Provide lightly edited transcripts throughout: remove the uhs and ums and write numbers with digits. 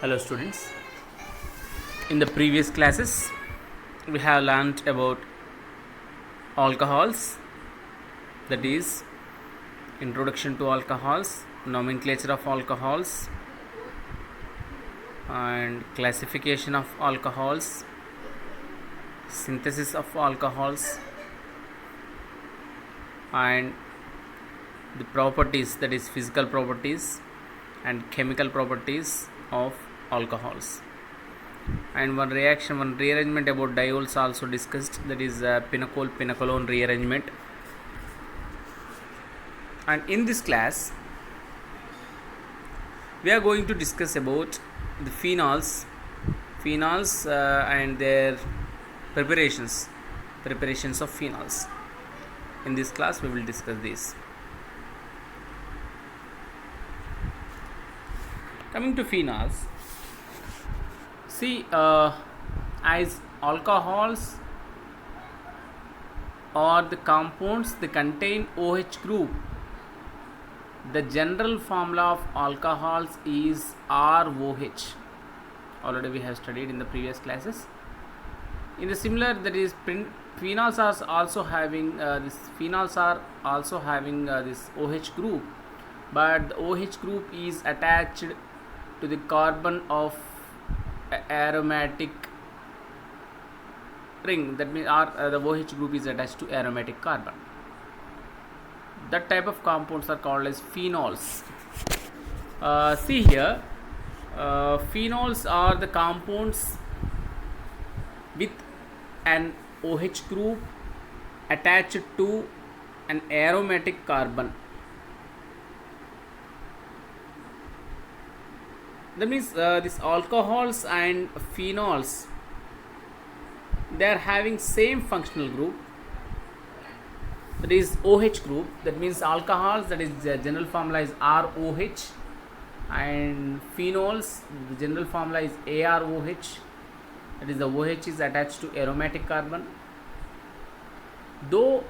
Hello students. In the previous classes we have learnt about alcohols, that is introduction to alcohols, nomenclature of alcohols and classification of alcohols, synthesis of alcohols and the properties, that is physical properties and chemical properties of alcohols. And one rearrangement about diols also discussed, that is pinacol pinacolone rearrangement. And in this class we are going to discuss about the phenols and their preparations of phenols. In this class we will discuss this. Coming to phenols, see, as alcohols or the compounds they contain OH group, the general formula of alcohols is ROH. Already we have studied in the previous classes. In the similar, that is phenols are also having this OH group, but the OH group is attached to the carbon of aromatic ring. That means the OH group is attached to aromatic carbon. That type of compounds are called as phenols. See here, phenols are the compounds with an OH group attached to an aromatic carbon. That means these alcohols and phenols, they are having same functional group, that is OH group. That means alcohols, that is the general formula is ROH, and phenols, the general formula is AROH, that is the OH is attached to aromatic carbon. Though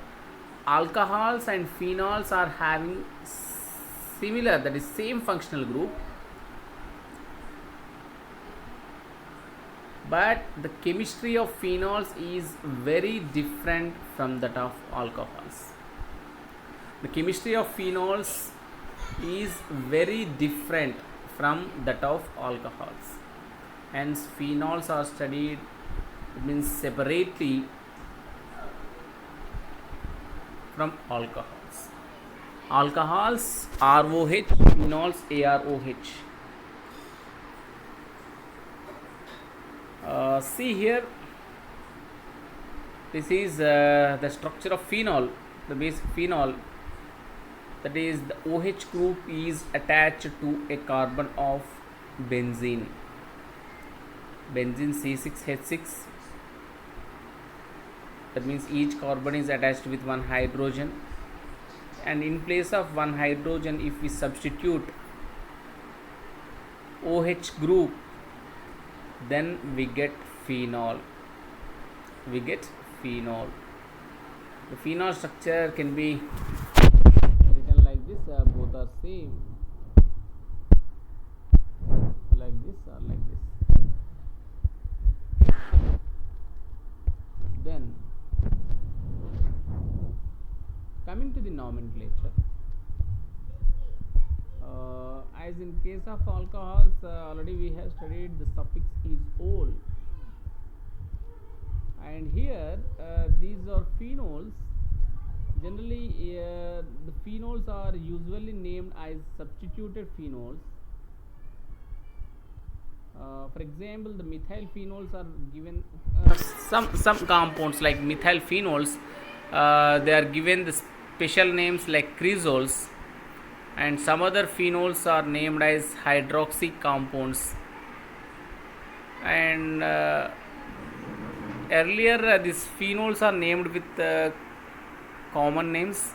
alcohols and phenols are having similar, that is same functional group, but the chemistry of phenols is very different from that of alcohols. The chemistry of phenols is very different from that of alcohols. Hence phenols are studied, it means separately from alcohols. Alcohols ROH, phenols AROH. See here, this is the structure of phenol, the basic phenol. That is, the OH group is attached to a carbon of benzene C6H6. That means each carbon is attached with one hydrogen, and in place of one hydrogen, if we substitute OH group, then we get phenol. The phenol structure can be written like this, both are same, like this or like this. Then coming to the nomenclature, as in case of alcohols, already we have studied the suffix is ol, and here these are phenols. Generally the phenols are usually named as substituted phenols. For example, the methyl phenols are given some compounds like methyl phenols, they are given the special names like cresols, and some other phenols are named as hydroxy compounds. And earlier these phenols are named with common names.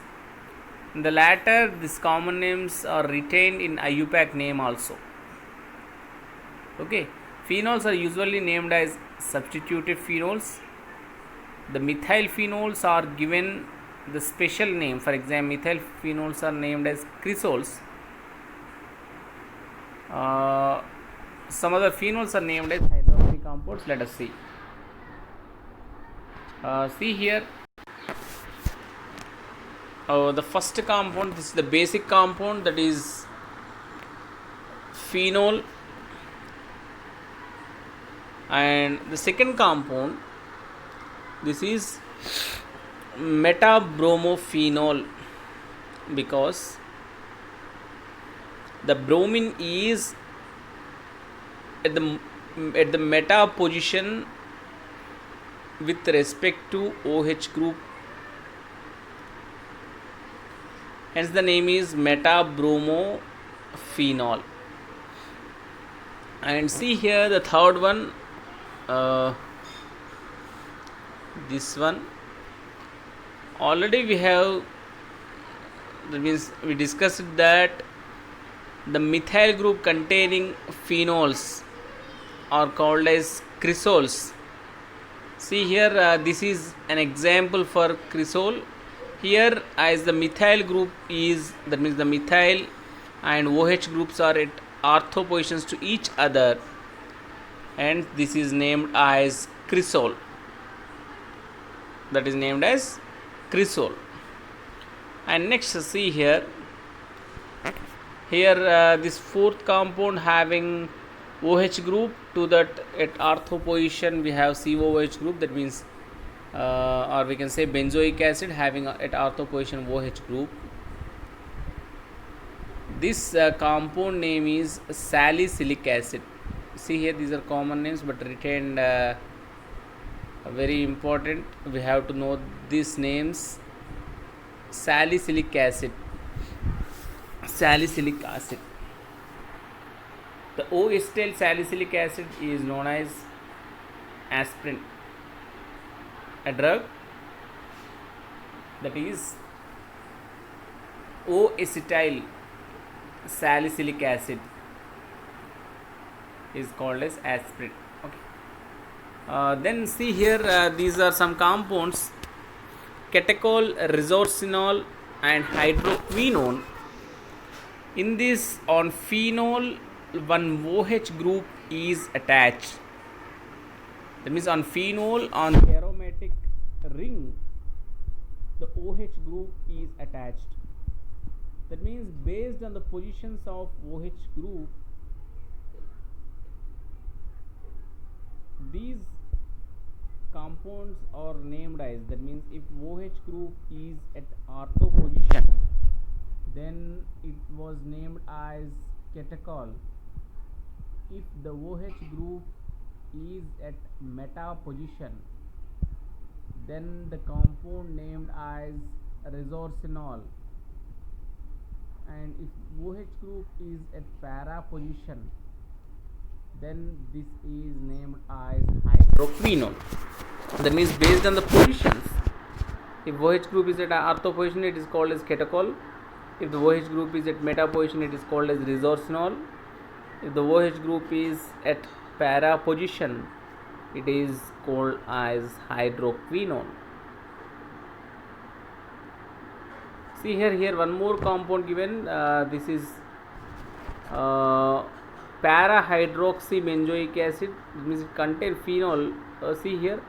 In the latter, these common names are retained in IUPAC name also. Okay, phenols are usually named as substituted phenols. The methyl phenols are given the special name. For example, methyl phenols are named as cresols. some other phenols are named as hydroxy compounds. Let us see. See here, the first compound, this is the basic compound, that is phenol, and the second compound, this is metabromophenol, because the bromine is at the meta position with respect to OH group, hence the name is metabromophenol. And see here the third one, this one already we have, that means we discussed that the methyl group containing phenols are called as crisols. See here, this is an example for crisol. Here, as the methyl group is, that means the methyl and OH groups are at ortho positions to each other, and this is named as crisol. That is named as crisol. And next, see here, this fourth compound having OH group, to that at ortho position we have COOH group, that means or we can say benzoic acid having at ortho position OH group. This compound name is salicylic acid. See here, these are common names but retained very important. We have to know these names. Salicylic acid. Salicylic acid. The O-acetyl salicylic acid is known as aspirin, a drug that is O-acetyl salicylic acid is called as aspirin. Okay. Then see here, these are some compounds: catechol, resorcinol, and hydroquinone. In this, on phenol, one OH group is attached. That means on phenol, on the aromatic ring, the OH group is attached. That means based on the positions of OH group, these compounds are named as, that means if OH group is at ortho position, then it was named as catechol. If the OH group is at meta position, then the compound named as resorcinol. And if OH group is at para position, then this is named as hydroquinone. That means based on the positions, if OH group is at ortho position, it is called as catechol. If the OH group is at meta position, it is called as resorcinol. If the OH group is at para position, it is called as hydroquinone. See here one more compound given. This is para-hydroxybenzoic acid. It means it contains phenol. See here,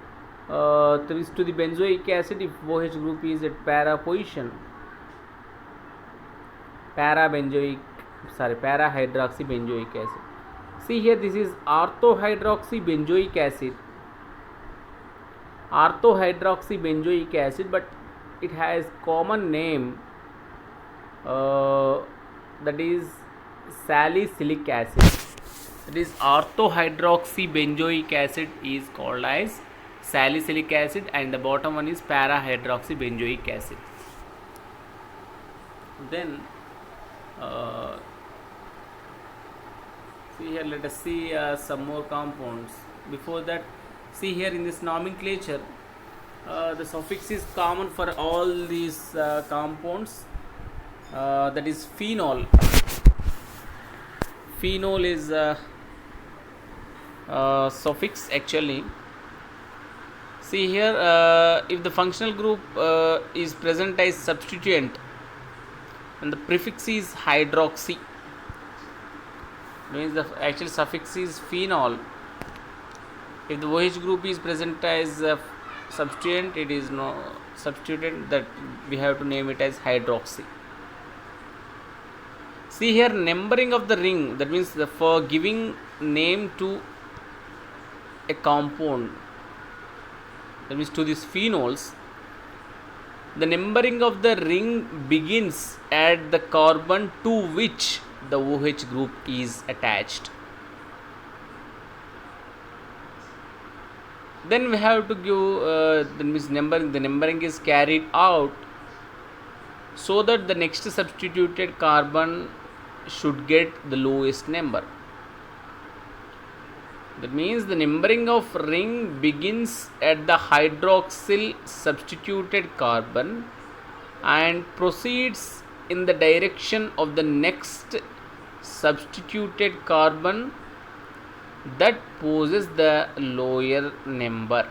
to the benzoic acid, if OH group is at para position, para-hydroxybenzoic acid. See here, this is ortho-hydroxybenzoic acid. Ortho-hydroxybenzoic acid, but it has common name, that is salicylic acid. That is ortho-hydroxybenzoic acid is called as salicylic acid, and the bottom one is para-hydroxybenzoic acid. Then see here, let us see some more compounds. Before that, see here in this nomenclature, the suffix is common for all these compounds, that is phenol. Phenol is suffix actually. See here, if the functional group is present as substituent, and the prefix is hydroxy. means the actual suffix is phenol. If the OH group is present as a substituent, it is no substituent, that we have to name it as hydroxy. See here, numbering of the ring, that means for giving name to a compound, that means to these phenols, the numbering of the ring begins at the carbon to which the OH group is attached. Then we have to give that means numbering. The numbering is carried out so that the next substituted carbon should get the lowest number. That means the numbering of ring begins at the hydroxyl substituted carbon and proceeds in the direction of the next substituted carbon that poses the lower number.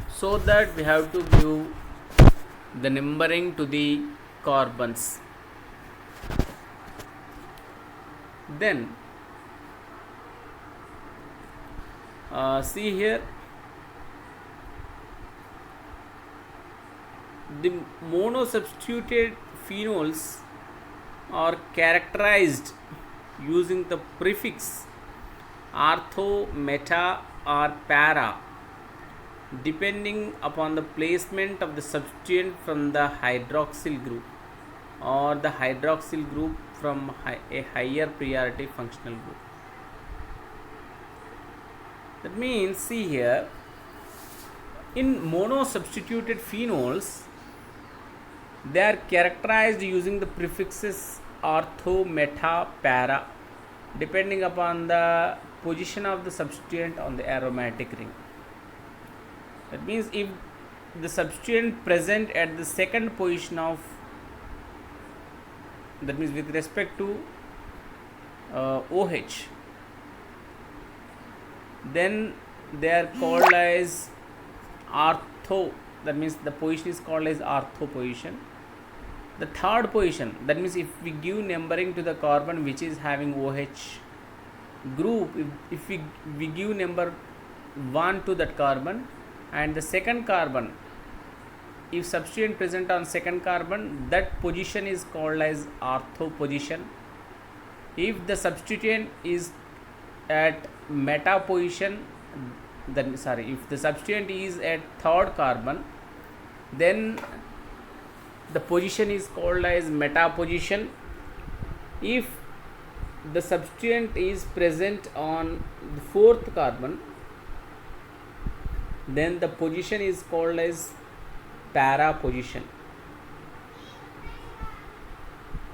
So that we have to give the numbering to the carbons. Then see here, the monosubstituted phenols are characterized using the prefix ortho, meta or para depending upon the placement of the substituent from the hydroxyl group or the hydroxyl group from a higher priority functional group. That means, see here, in monosubstituted phenols, they are characterized using the prefixes ortho, meta, para depending upon the position of the substituent on the aromatic ring. That means if the substituent present at the second position of, that means with respect to OH, then they are called as ortho, that means the position is called as ortho position. The third position, that means if we give numbering to the carbon which is having OH group, if we give number 1 to that carbon, and the second carbon, if substituent present on second carbon, that position is called as ortho position. If the substituent is at meta position, then if the substituent is at third carbon, then the position is called as meta position. If the substituent is present on the fourth carbon, then the position is called as para position.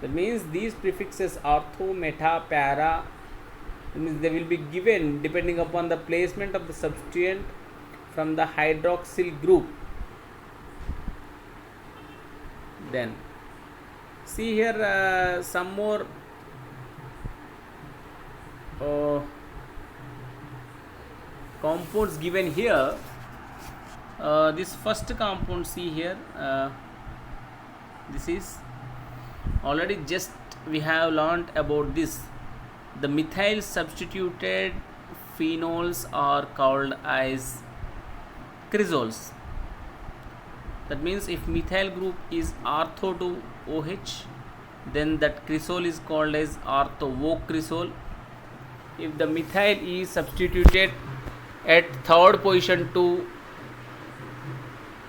That means these prefixes ortho, meta, para, means they will be given depending upon the placement of the substituent from the hydroxyl group. Then see here some more compounds given here. This first compound, see here, this is already just we have learnt about this. The methyl substituted phenols are called as crisols. That means if methyl group is ortho to OH, then that crisol is called as ortho-O crisol. If the methyl is substituted at third position to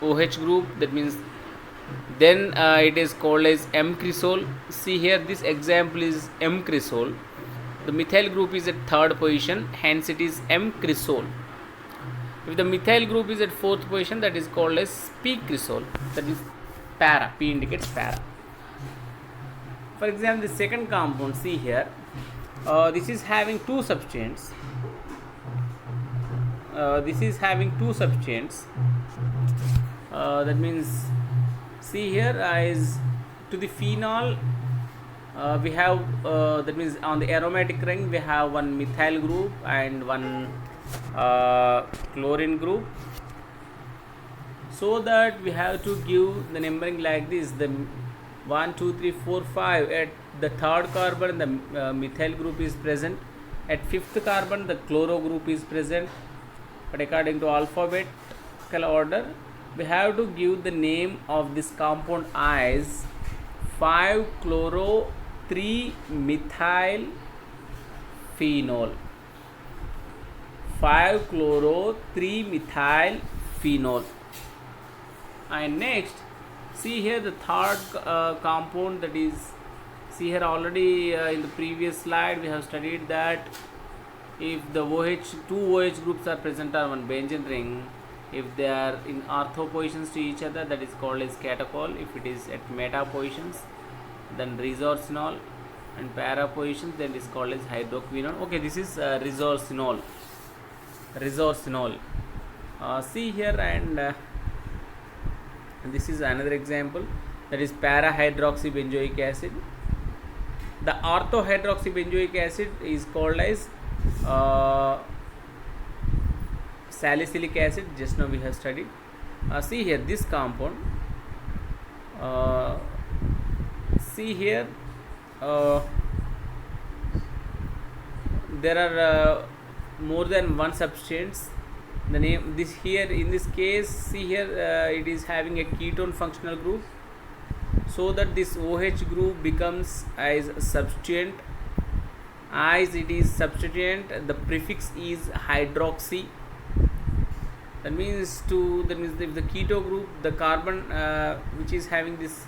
OH group, that means then it is called as M crisol. See here, this example is M crisol. The methyl group is at third position, hence it is M crisol. If the methyl group is at fourth position, that is called as P crisol, that is para. P indicates para. For example, the second compound, see here, this is having two substituents. That means, see here, is to the phenol we have that means on the aromatic ring we have one methyl group and one chlorine group. So that we have to give the numbering like this: the 1, 2, 3, 4, 5 at the third carbon the methyl group is present, At fifth carbon, the chloro group is present, but according to alphabetical order, we have to give the name of this compound as 5-chloro-3-methyl phenol. 5-chloro-3-methyl phenol. And next, see here the third compound, that is, see here already in the previous slide we have studied that if the two OH groups are present on one benzene ring, if they are in ortho positions to each other, that is called as catechol. If it is at meta positions, then resorcinol, and para positions, then it is called as hydroquinone. Okay, this is resorcinol. See here, and this is another example, that is para hydroxybenzoic acid. The ortho hydroxybenzoic acid is called as salicylic acid. Just now we have studied. See here this compound. See here, there are more than one substance. The name this here in this case, see here it is having a ketone functional group, so that this OH group becomes as a substituent. As it is substituent, the prefix is hydroxy. That means if the keto group, the carbon which is having this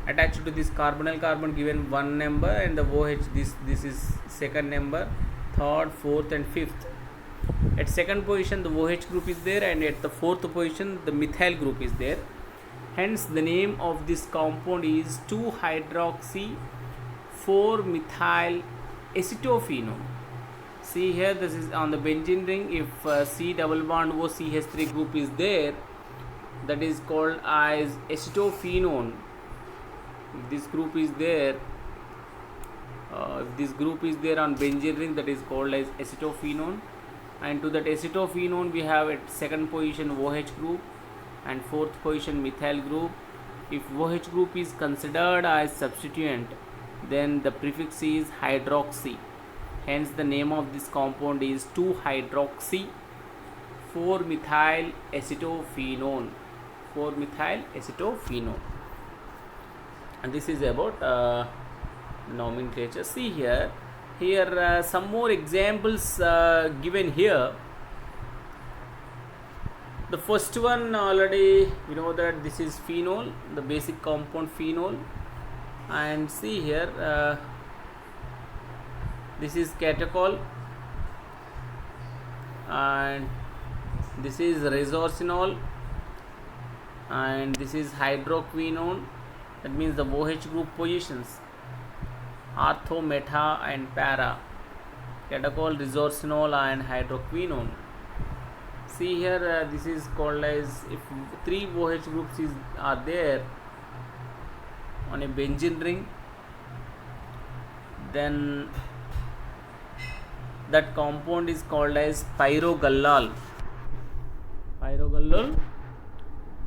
attached to this carbonyl carbon given one number, and the OH this is second number, third, fourth, and fifth. At second position the OH group is there, and at the fourth position the methyl group is there. Hence the name of this compound is 2-hydroxy-4-methyl acetophenone. See here, this is on the benzene ring. If C double bond O CH3 group is there, that is called as acetophenone. If this group is there, on benzene ring, that is called as acetophenone. And to that acetophenone we have at second position OH group, and fourth position methyl group. If OH group is considered as substituent, then the prefix is hydroxy. Hence the name of this compound is 2-hydroxy-4-methyl acetophenone. 4-methyl acetophenone. And this is about nomenclature. See here some more examples given here. The first one already we know that this is phenol, the basic compound phenol. And see here this is catechol, and this is resorcinol, and this is hydroquinone. That means the OH group positions, ortho, meta, and para, catechol, resorcinol, and hydroquinone. See here this is called as, if three OH groups are there on a benzene ring, then that compound is called as pyrogallol.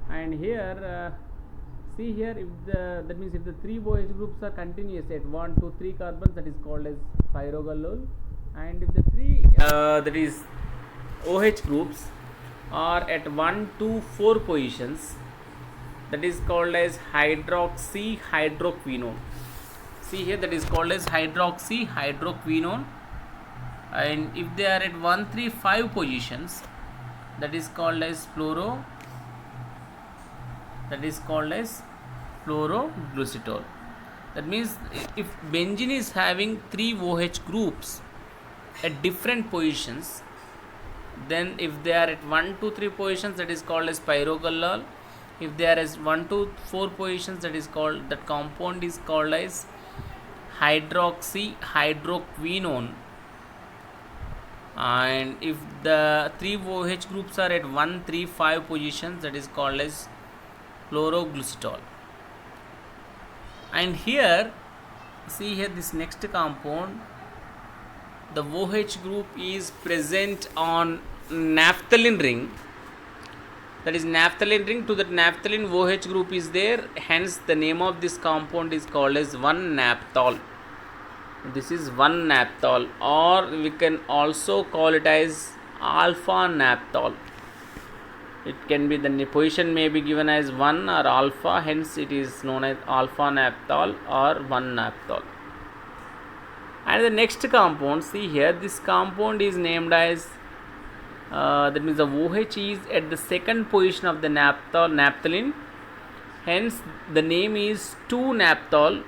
And here see here, if that means if the three OH groups are continuous at 1, 2, 3 carbons, that is called as pyrogallol. And if the three that is OH groups are at 1, 2, 4 positions, that is called as hydroxyhydroquinone. See here, that is called as hydroxyhydroquinone. And if they are at 1, 3, 5 positions, that is called as fluoroglucitol. That means if benzene is having 3 OH groups at different positions, then if they are at 1, 2, 3 positions, that is called as pyrogallol. If they are as 1 to 4 positions, that compound is called as hydroxyhydroquinone. And if the 3 OH groups are at 1, 3, 5 positions, that is called as fluoroglucitol. And here, see here this next compound, the OH group is present on naphthalene ring. That is naphthalene ring. To that naphthalene OH group is there. Hence the name of this compound is called as 1-naphthol. This is 1 naphthol, or we can also call it as alpha naphthol. It can be, the position may be given as 1 or alpha, hence it is known as alpha naphthol or 1 naphthol. And the next compound, see here, this compound is named as that means the OH is at the second position of the naphthalene, hence the name is 2-naphthol.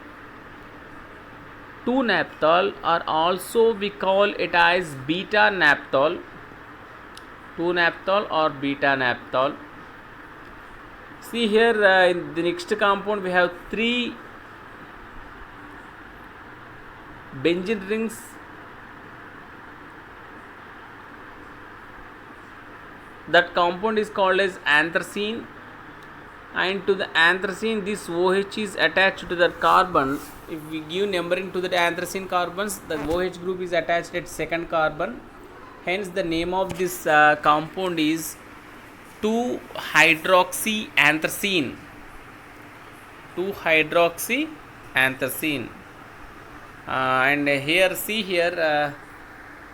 2-naphthol, or also we call it as beta naphthol. 2-naphthol or beta naphthol. See here, in the next compound we have 3 benzene rings. That compound is called as anthracene, and to the anthracene this OH is attached to the carbon. If we give numbering to the anthracene carbons, the OH group is attached at second carbon, hence the name of this compound is 2-hydroxyanthracene. 2-hydroxyanthracene. And here, see here,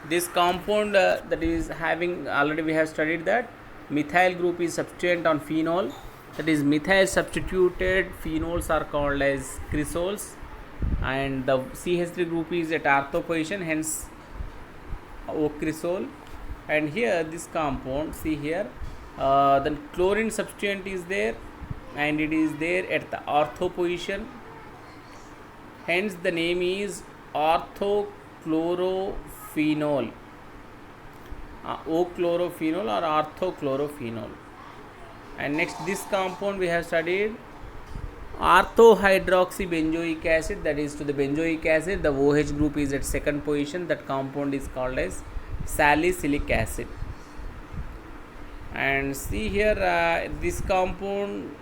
this compound that is having, already we have studied that methyl group is substituent on phenol, that is methyl substituted phenols are called as crisols, and the CH3 group is at ortho position, hence ocrisol. And here this compound, see here, the chlorine substituent is there and it is there at the ortho position, hence the name is orthochlorophenol, O-chlorophenol or orthochlorophenol. And next, this compound we have studied orthohydroxybenzoic acid, that is to the benzoic acid, the OH group is at second position, that compound is called as salicylic acid. And see here, this compound,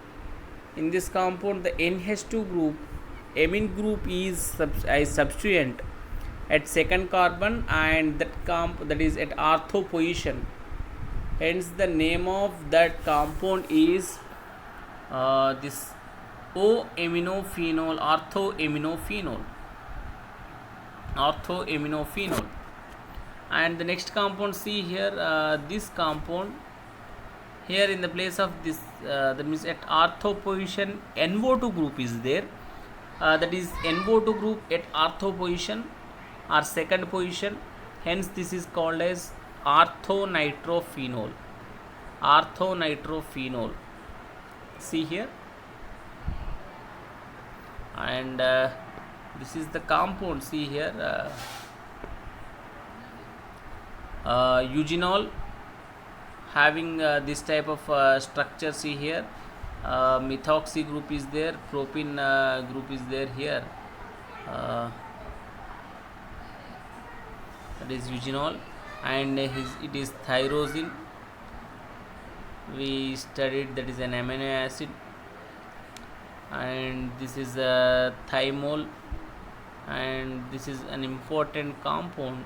in this compound the NH2 group, amine group is substituent at second carbon, and that is at ortho position, hence the name of that compound is this O-aminophenol, orthoaminophenol. And the next compound, see here, this compound here in the place of this, that means at ortho position NO2 group is there, that is NO2 group at ortho position or second position, hence this is called as orthonitrophenol. See here, and this is the compound, see here, eugenol, having this type of structure. See here, methoxy group is there, propene group is there here, that is eugenol, and it is tyrosine, we studied, that is an amino acid. And this is a thymol, and this is an important compound,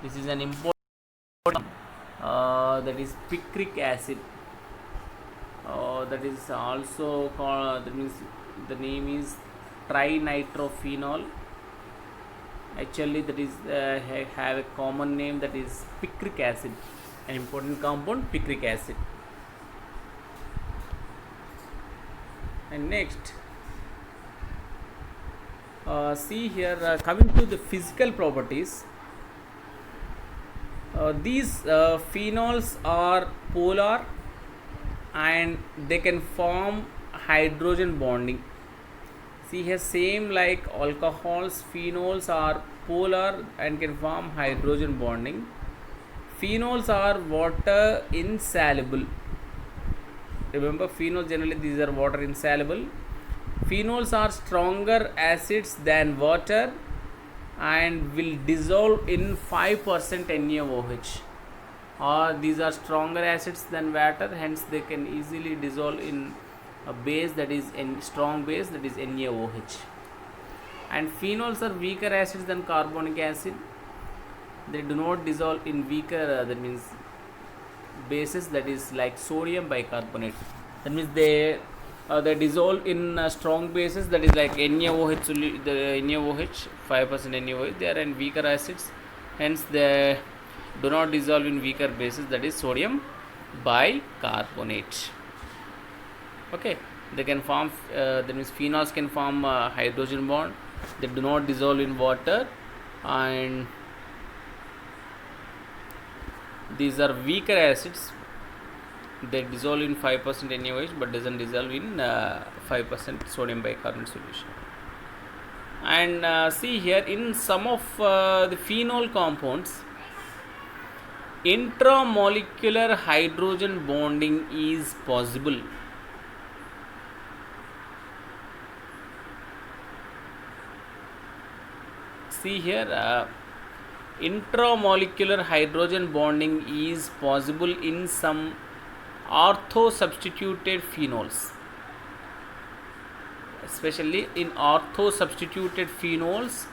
this is an important that is picric acid, that is also called, that means the name is trinitrophenol. Actually that is have a common name, that is picric acid, an important compound, picric acid. And next, see here, coming to the physical properties, these phenols are polar and they can form hydrogen bonding. See here, same like alcohols, phenols are polar and can form hydrogen bonding. Phenols are water insoluble. Remember, phenols generally these are water insoluble. Phenols are stronger acids than water and will dissolve in 5% NaOH, or these are stronger acids than water, hence they can easily dissolve in a base, that is in strong base, that is NaOH. And phenols are weaker acids than carbonic acid, they do not dissolve in weaker that means bases, that is like sodium bicarbonate, that means they They dissolve in strong bases, that is like NaOH, the NaOH, 5% NaOH. They are in weaker acids, hence they do not dissolve in weaker bases, that is sodium bicarbonate. Okay, they can form, that means phenols can form hydrogen bond. They do not dissolve in water, and these are weaker acids. They dissolve in 5% NaOH but doesn't dissolve in 5% sodium bicarbonate solution. And see here, in some of the phenol compounds, intramolecular hydrogen bonding is possible. See here, intramolecular hydrogen bonding is possible in some ortho-substituted phenols. Especially in ortho-substituted phenols,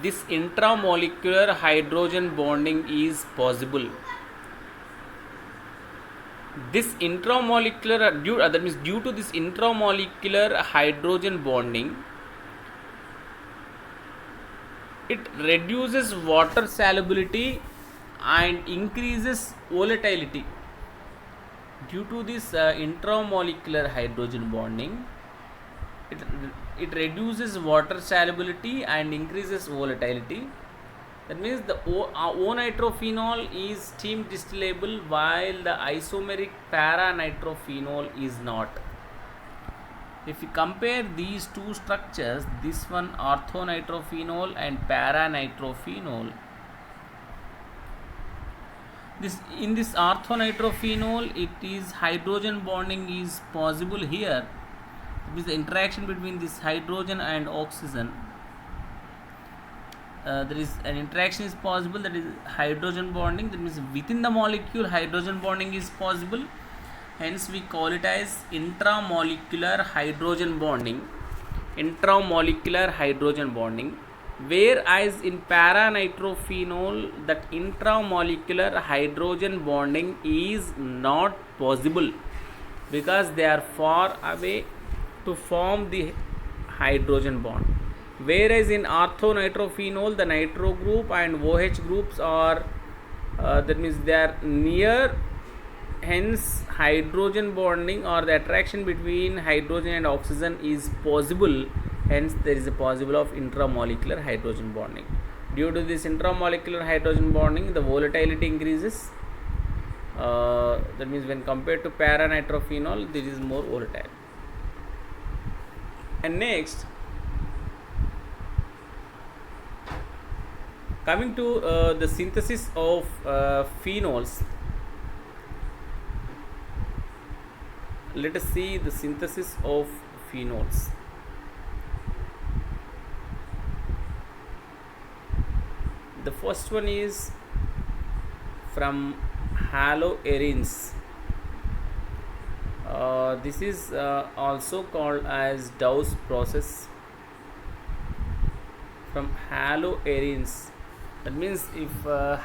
this intramolecular hydrogen bonding is possible. This intramolecular, that means due to this intramolecular hydrogen bonding, it reduces water solubility and increases volatility. Due to this intramolecular hydrogen bonding, it reduces water solubility and increases volatility. That means the O-nitrophenol is steam distillable, while the isomeric para-nitrophenol is not. If you compare these two structures, this one orthonitrophenol and para-nitrophenol, in this orthonitrophenol, it is hydrogen bonding is possible here. With the interaction between this hydrogen and oxygen, there is an interaction is possible, that is hydrogen bonding. That means within the molecule hydrogen bonding is possible, hence we call it as intramolecular hydrogen bonding. Intramolecular hydrogen bonding. Whereas in para-nitrophenol, that intramolecular hydrogen bonding is not possible because they are far away to form the hydrogen bond. Whereas in orthonitrophenol, the nitro group and OH groups are, that means they are near, hence hydrogen bonding or the attraction between hydrogen and oxygen is possible, hence there is a possible of intramolecular hydrogen bonding. Due to this intramolecular hydrogen bonding, the volatility increases. That means when compared to para-nitrophenol, this is more volatile. And next, coming to the synthesis of phenols, let us see the synthesis of phenols. The first one is from haloarenes. This is also called as Dow's process. From haloarenes, that means if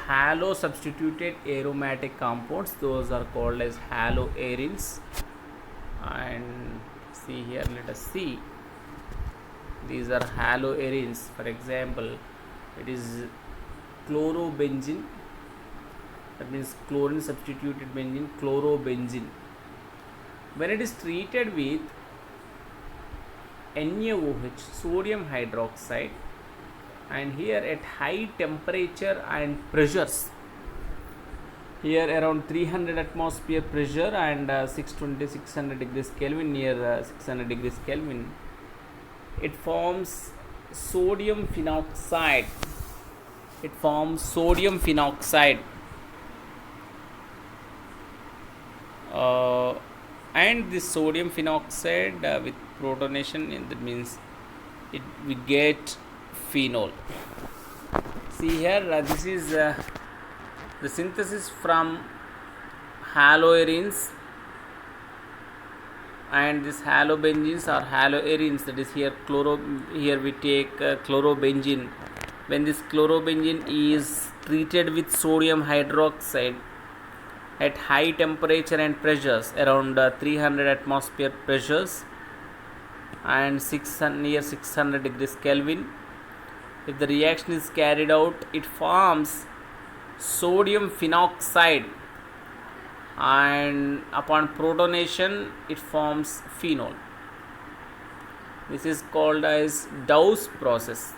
halo substituted aromatic compounds, those are called as haloarenes. And see here, let us see, these are haloarenes. For example, it is chlorobenzene, that means chlorine substituted benzene, chlorobenzene. When it is treated with NaOH, sodium hydroxide, and here at high temperature and pressures, here around 300 atmosphere pressure and 600 degrees Kelvin, near 600 degrees Kelvin, it forms sodium phenoxide. It forms sodium phenoxide. And this sodium phenoxide with protonation, that means we get phenol. See here, this is the synthesis from haloarenes, and this halobenzenes are haloarenes, that is here here we take chlorobenzene. When this chlorobenzene is treated with sodium hydroxide at high temperature and pressures, around 300 atmosphere pressures, and near 600 degrees Kelvin. If the reaction is carried out, it forms sodium phenoxide, and upon protonation it forms phenol. This is called as Dow's process.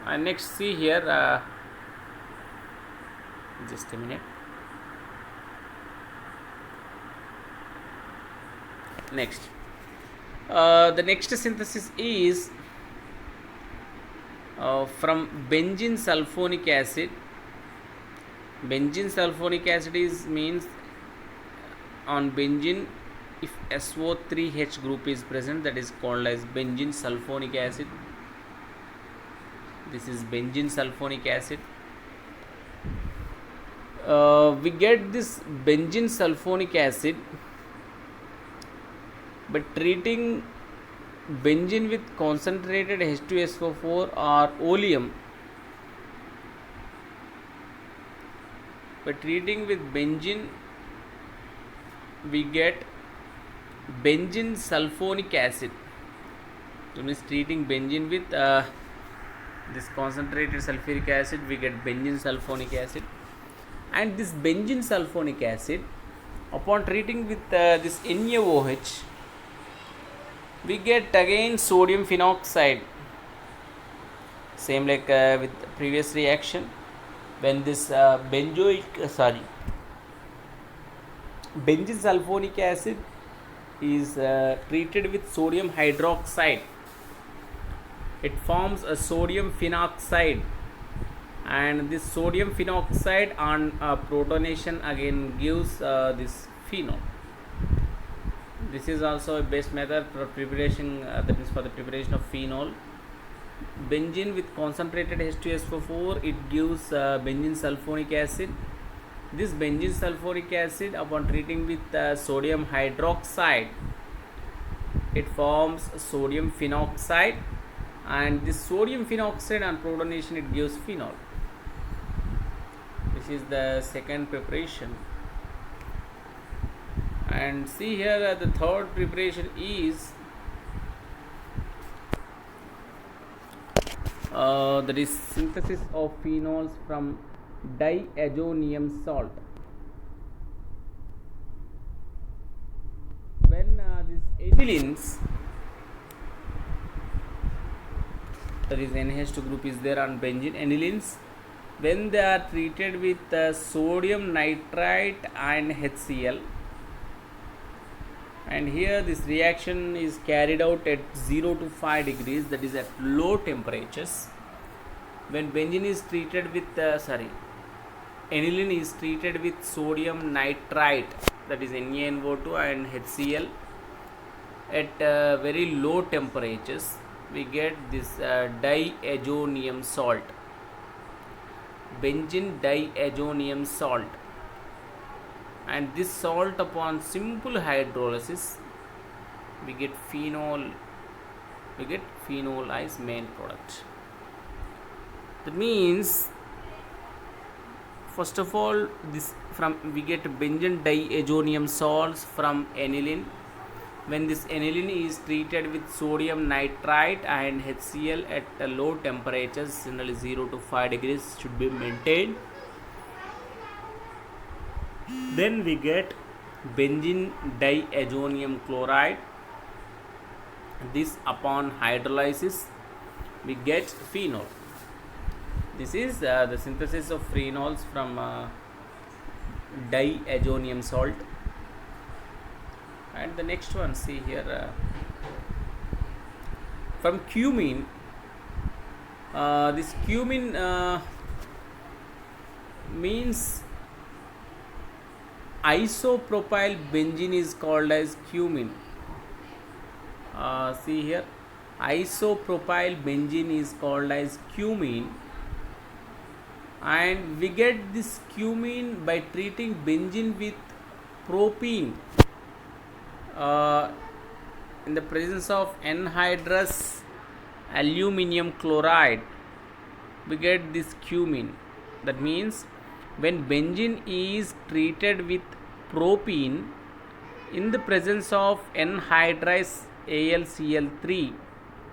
And next, see here, just a minute. Next, the next synthesis is from benzene sulfonic acid. Benzene sulfonic acid is means on benzene, if SO3H group is present, that is called as benzene sulfonic acid. This is benzene sulfonic acid. We get this benzene sulfonic acid by treating benzene with concentrated H2SO4 or oleum. By treating with benzene, we get benzene sulfonic acid. So means treating benzene with this concentrated sulfuric acid, we get benzene sulfonic acid. And this benzene sulfonic acid, upon treating with this NaOH, we get again sodium phenoxide. Same like with previous reaction, when this benzene sulfonic acid is treated with sodium hydroxide, it forms a sodium phenoxide, and this sodium phenoxide on protonation again gives this phenol. This is also a best method for preparation, that is for the preparation of phenol. Benzene with concentrated H2SO4, it gives benzene sulfonic acid. This benzene sulfuric acid, upon treating with sodium hydroxide, it forms sodium phenoxide, and this sodium phenoxide on protonation it gives phenol. This is the second preparation. And see here, the third preparation is that is synthesis of phenols from diazonium salt. When these anilines, that is NH2 group is there on benzene, anilines, when they are treated with sodium nitrite and HCl, and here this reaction is carried out at 0 to 5 degrees, that is at low temperatures. When benzene is treated with aniline is treated with sodium nitrite, that is NaNO2 and HCl, at very low temperatures, we get this diazonium salt, benzene diazonium salt. And this salt, upon simple hydrolysis, we get phenol as main product. That means, first of all, we get benzene diazonium salts from aniline. When this aniline is treated with sodium nitrite and HCl at low temperatures, generally 0 to 5 degrees should be maintained, then we get benzene diazonium chloride. This, upon hydrolysis, we get phenol. This is the synthesis of phenols from diazonium salt. And the next one, see here, from cumene. This cumene means isopropyl benzene is called as cumene. See here, isopropyl benzene is called as cumene, and we get this cumene by treating benzene with propene in the presence of anhydrous aluminum chloride. We get this cumene. That means, when benzene is treated with propene in the presence of anhydrous AlCl3,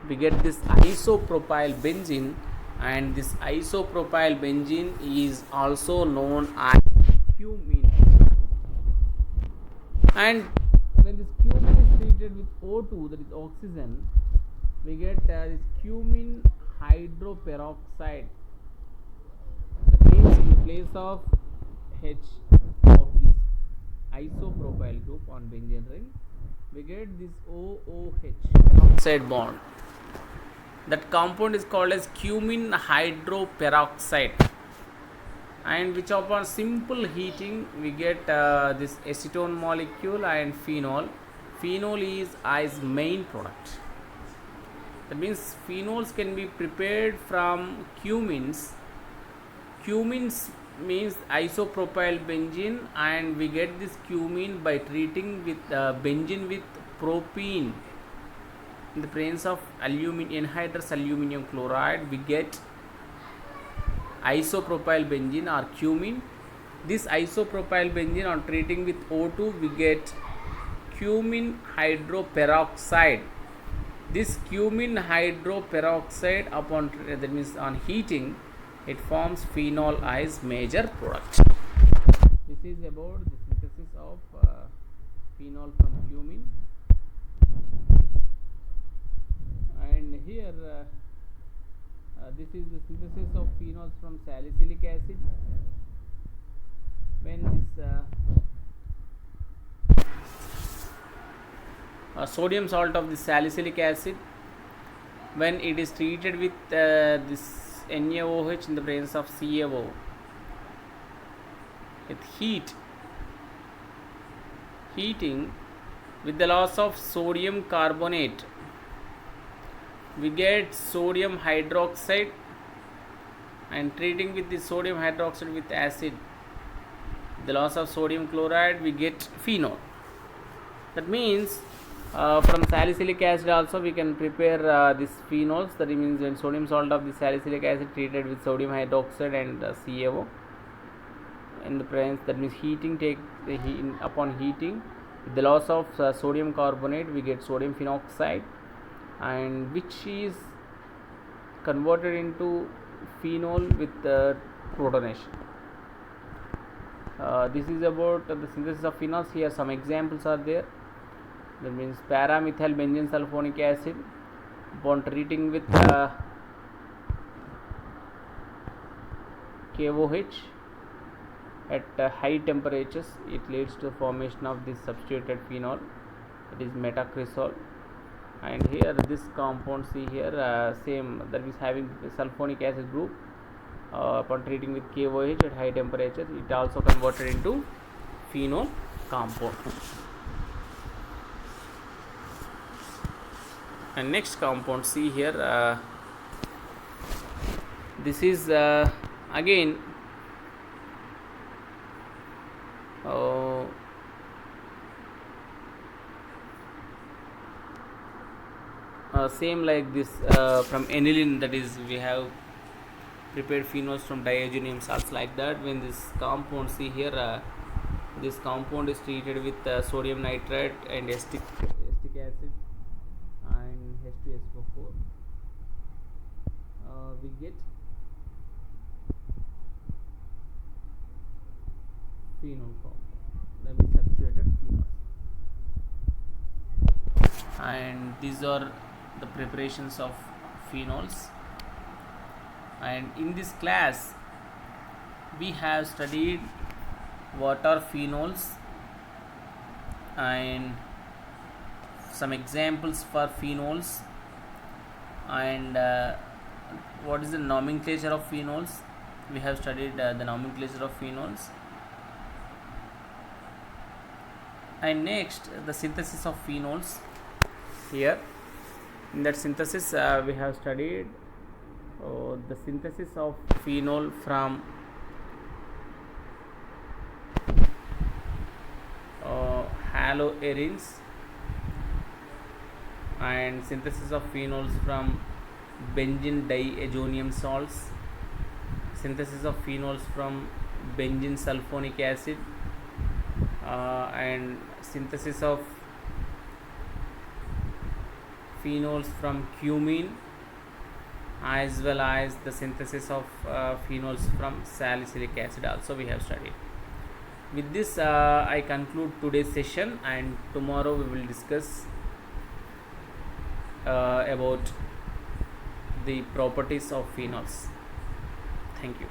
we get this isopropyl benzene, and this isopropyl benzene is also known as cumene. And when this cumene is treated with O2, that is oxygen, we get this cumene hydroperoxide. That means in the place of H of this isopropyl group on benzene ring, we get this OOH peroxide bond. That compound is called as cumene hydroperoxide, and which upon simple heating we get this acetone molecule and phenol. Phenol is its main product. That means phenols can be prepared from cumenes. Cumenes means isopropyl benzene, and we get this cumene by treating with benzene with propene. In the presence of anhydrous aluminum chloride, we get isopropyl benzene or cumene. This isopropyl benzene on treating with O2, we get cumene hydroperoxide. This cumene hydroperoxide upon that means on heating, it forms phenol as major product. This is about the synthesis of phenol from cumene. And here this is the synthesis of phenols from salicylic acid. When this sodium salt of the salicylic acid, when it is treated with this NaOH in the presence of CaO with heating with the loss of sodium carbonate, we get sodium hydroxide, and treating with the sodium hydroxide with acid, the loss of sodium chloride, we get phenol. That means from salicylic acid also we can prepare these phenols. That means when sodium salt of the salicylic acid treated with sodium hydroxide and CaO in the presence, that means upon heating with the loss of sodium carbonate, we get sodium phenoxide, and which is converted into phenol with protonation. This is about the synthesis of phenols. Here some examples are there. That means paramethyl benzene sulfonic acid upon treating with KOH at high temperatures, it leads to the formation of this substituted phenol, it is metacresol. And here this compound, see here same, that is having sulfonic acid group, upon treating with KOH at high temperatures, it also converted into phenol compound. And next compound, see here this is again same like this from aniline, that is we have prepared phenols from diazonium salts like that. When this compound, see here this compound is treated with sodium nitrate and acetic acid and H2SO4, we get phenol compound, that is saturated phenols. And these are the preparations of phenols. And in this class we have studied what are phenols and some examples for phenols, and what is the nomenclature of phenols. We have studied the nomenclature of phenols. And next, the synthesis of phenols. Here in that synthesis we have studied the synthesis of phenol from haloarenes, and synthesis of phenols from benzene diazonium salts, synthesis of phenols from benzene sulfonic acid, and synthesis of phenols from cumene, as well as the synthesis of phenols from salicylic acid also we have studied. With this I conclude today's session, and tomorrow we will discuss about the properties of phenols. Thank you.